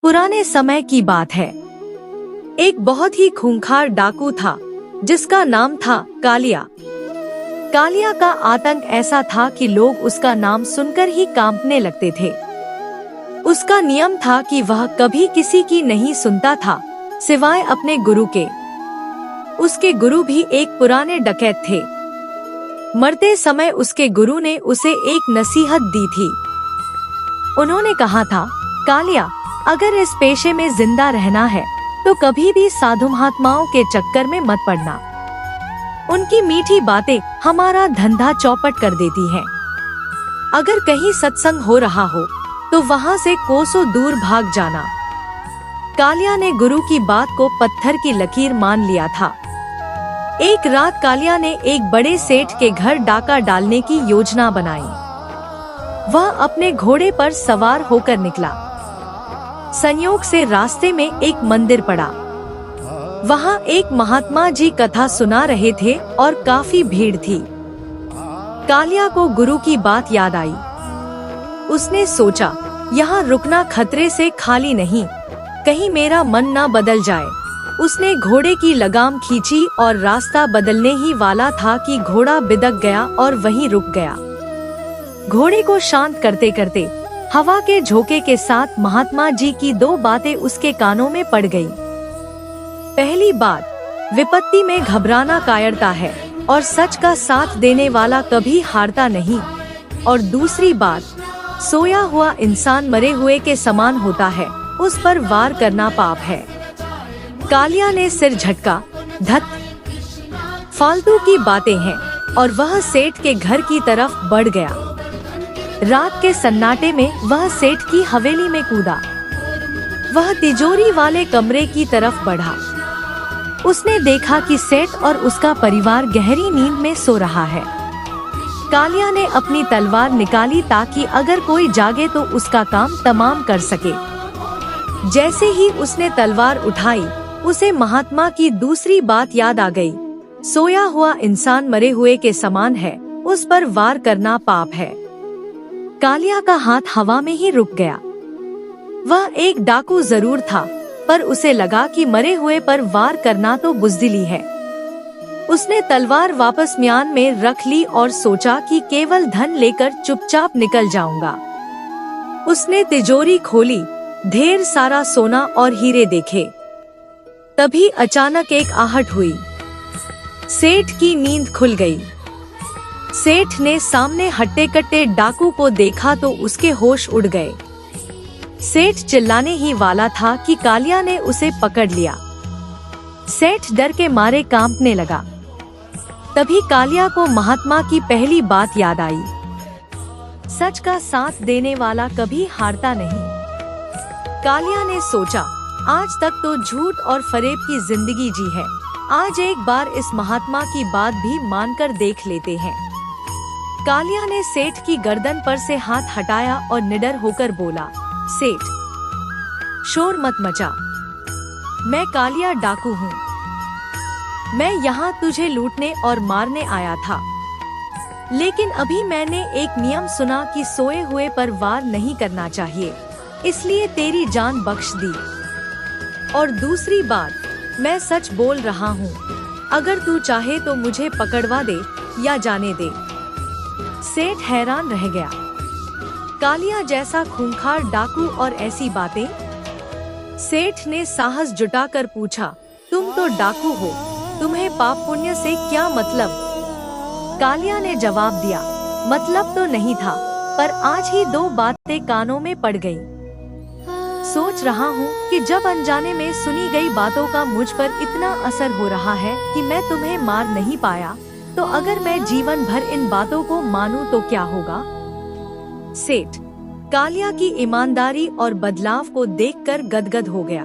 पुराने समय की बात है। एक बहुत ही खूंखार डाकू था जिसका नाम था कालिया। कालिया का आतंक ऐसा था कि लोग उसका नाम सुनकर ही कांपने लगते थे। उसका नियम था कि वह कभी किसी की नहीं सुनता था सिवाय अपने गुरु के। उसके गुरु भी एक पुराने डकैत थे। मरते समय उसके गुरु ने उसे एक नसीहत दी थी। उन्होंने कहा था, कालिया, अगर इस पेशे में जिंदा रहना है तो कभी भी साधु महात्माओं के चक्कर में मत पड़ना। उनकी मीठी बातें हमारा धंधा चौपट कर देती हैं। अगर कहीं सत्संग हो रहा हो तो वहाँ से कोसों दूर भाग जाना। कालिया ने गुरु की बात को पत्थर की लकीर मान लिया था। एक रात कालिया ने एक बड़े सेठ के घर डाका डालने की योजना बनाई। वह अपने घोड़े पर सवार होकर निकला। संयोग से रास्ते में एक मंदिर पड़ा। वहाँ एक महात्मा जी कथा सुना रहे थे और काफी भीड़ थी। कालिया को गुरु की बात याद आई। उसने सोचा, यहाँ रुकना खतरे से खाली नहीं, कहीं मेरा मन ना बदल जाए। उसने घोड़े की लगाम खींची और रास्ता बदलने ही वाला था कि घोड़ा बिदक गया और वहीं रुक गया। घोड़े को शांत करते करते हवा के झोंके के साथ महात्मा जी की दो बातें उसके कानों में पड़ गईं। पहली बात, विपत्ति में घबराना कायरता है और सच का साथ देने वाला कभी हारता नहीं। और दूसरी बात, सोया हुआ इंसान मरे हुए के समान होता है, उस पर वार करना पाप है। कालिया ने सिर झटका, धत, फालतू की बातें हैं, और वह सेठ के घर की तरफ बढ़ गया। रात के सन्नाटे में वह सेठ की हवेली में कूदा। वह तिजोरी वाले कमरे की तरफ बढ़ा। उसने देखा कि सेठ और उसका परिवार गहरी नींद में सो रहा है। कालिया ने अपनी तलवार निकाली ताकि अगर कोई जागे तो उसका काम तमाम कर सके। जैसे ही उसने तलवार उठाई, उसे महात्मा की दूसरी बात याद आ गई। सोया हुआ इंसान मरे हुए के समान है, उस पर वार करना पाप है। कालिया का हाथ हवा में ही रुक गया। वह एक डाकू जरूर था, पर उसे लगा कि मरे हुए पर वार करना तो बुज़दिली है। उसने तलवार वापस म्यान में रख ली और सोचा कि केवल धन लेकर चुपचाप निकल जाऊंगा। उसने तिजोरी खोली, ढेर सारा सोना और हीरे देखे। तभी अचानक एक आहट हुई। सेठ की नींद खुल गई। सेठ ने सामने हट्टे कट्टे डाकू को देखा तो उसके होश उड़ गए। सेठ चिल्लाने ही वाला था कि कालिया ने उसे पकड़ लिया। सेठ डर के मारे कांपने लगा। तभी कालिया को महात्मा की पहली बात याद आई, सच का साथ देने वाला कभी हारता नहीं। कालिया ने सोचा, आज तक तो झूठ और फरेब की जिंदगी जी है, आज एक बार इस महात्मा की बात भी मानकर देख लेते हैं। कालिया ने सेठ की गर्दन पर से हाथ हटाया और निडर होकर बोला, सेठ, शोर मत मचा, मैं कालिया डाकू हूँ। मैं यहाँ तुझे लूटने और मारने आया था, लेकिन अभी मैंने एक नियम सुना कि सोए हुए पर वार नहीं करना चाहिए, इसलिए तेरी जान बख्श दी। और दूसरी बात, मैं सच बोल रहा हूँ, अगर तू चाहे तो मुझे पकड़वा दे या जाने दे। सेठ हैरान रह गया। कालिया जैसा खूंखार डाकू और ऐसी बातें। सेठ ने साहस जुटाकर पूछा, तुम तो डाकू हो, तुम्हें पाप पुण्य से क्या मतलब? कालिया ने जवाब दिया, मतलब तो नहीं था, पर आज ही दो बातें कानों में पड़ गईं। सोच रहा हूँ कि जब अनजाने में सुनी गई बातों का मुझ पर इतना असर हो रहा है कि मैं तुम्हें मार नहीं पाया, तो अगर मैं जीवन भर इन बातों को मानूं तो क्या होगा? सेठ कालिया की ईमानदारी और बदलाव को देखकर गदगद हो गया।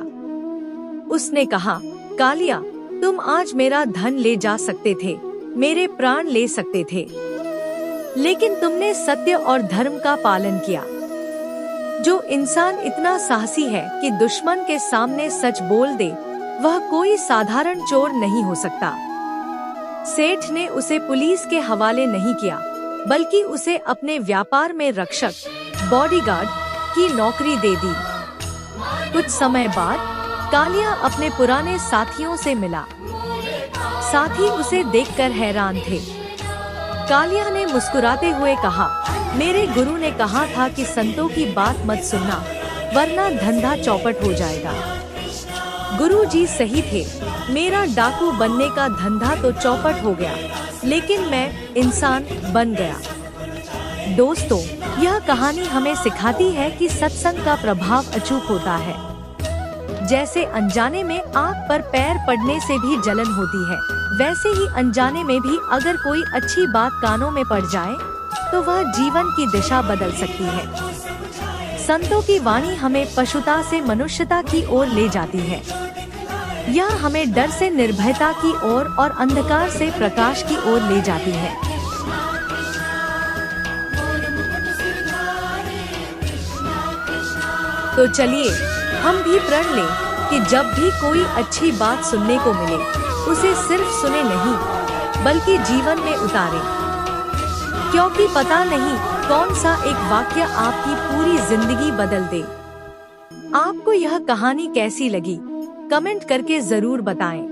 उसने कहा, कालिया, तुम आज मेरा धन ले जा सकते थे, मेरे प्राण ले सकते थे, लेकिन तुमने सत्य और धर्म का पालन किया। जो इंसान इतना साहसी है कि दुश्मन के सामने सच बोल दे, वह कोई साधारण चोर नहीं हो सकता। सेठ ने उसे पुलिस के हवाले नहीं किया, बल्कि उसे अपने व्यापार में रक्षक, बॉडीगार्ड की नौकरी दे दी। कुछ समय बाद कालिया अपने पुराने साथियों से मिला। साथी उसे देखकर हैरान थे। कालिया ने मुस्कुराते हुए कहा, मेरे गुरु ने कहा था कि संतों की बात मत सुनना, वरना धंधा चौपट हो जाएगा। गुरु जी सही थे, मेरा डाकू बनने का धंधा तो चौपट हो गया, लेकिन मैं इंसान बन गया। दोस्तों, यह कहानी हमें सिखाती है कि सत्संग का प्रभाव अचूक होता है। जैसे अनजाने में आग पर पैर पड़ने से भी जलन होती है, वैसे ही अनजाने में भी अगर कोई अच्छी बात कानों में पड़ जाए तो वह जीवन की दिशा बदल सकती है। संतों की वाणी हमें पशुता से मनुष्यता की ओर ले जाती है। यह हमें डर से निर्भयता की ओर और अंधकार से प्रकाश की ओर ले जाती है। तो चलिए हम भी प्रण लें कि जब भी कोई अच्छी बात सुनने को मिले, उसे सिर्फ सुने नहीं, बल्कि जीवन में उतारें। क्योंकि पता नहीं कौन सा एक वाक्य आपकी पूरी जिंदगी बदल दे। आपको यह कहानी कैसी लगी? कमेंट करके जरूर बताएं।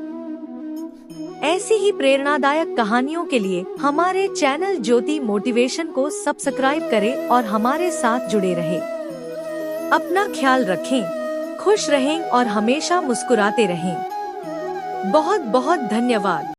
ऐसी ही प्रेरणादायक कहानियों के लिए हमारे चैनल ज्योति मोटिवेशन को सब्सक्राइब करें और हमारे साथ जुड़े रहें। अपना ख्याल रखें, खुश रहें और हमेशा मुस्कुराते रहें। बहुत बहुत धन्यवाद।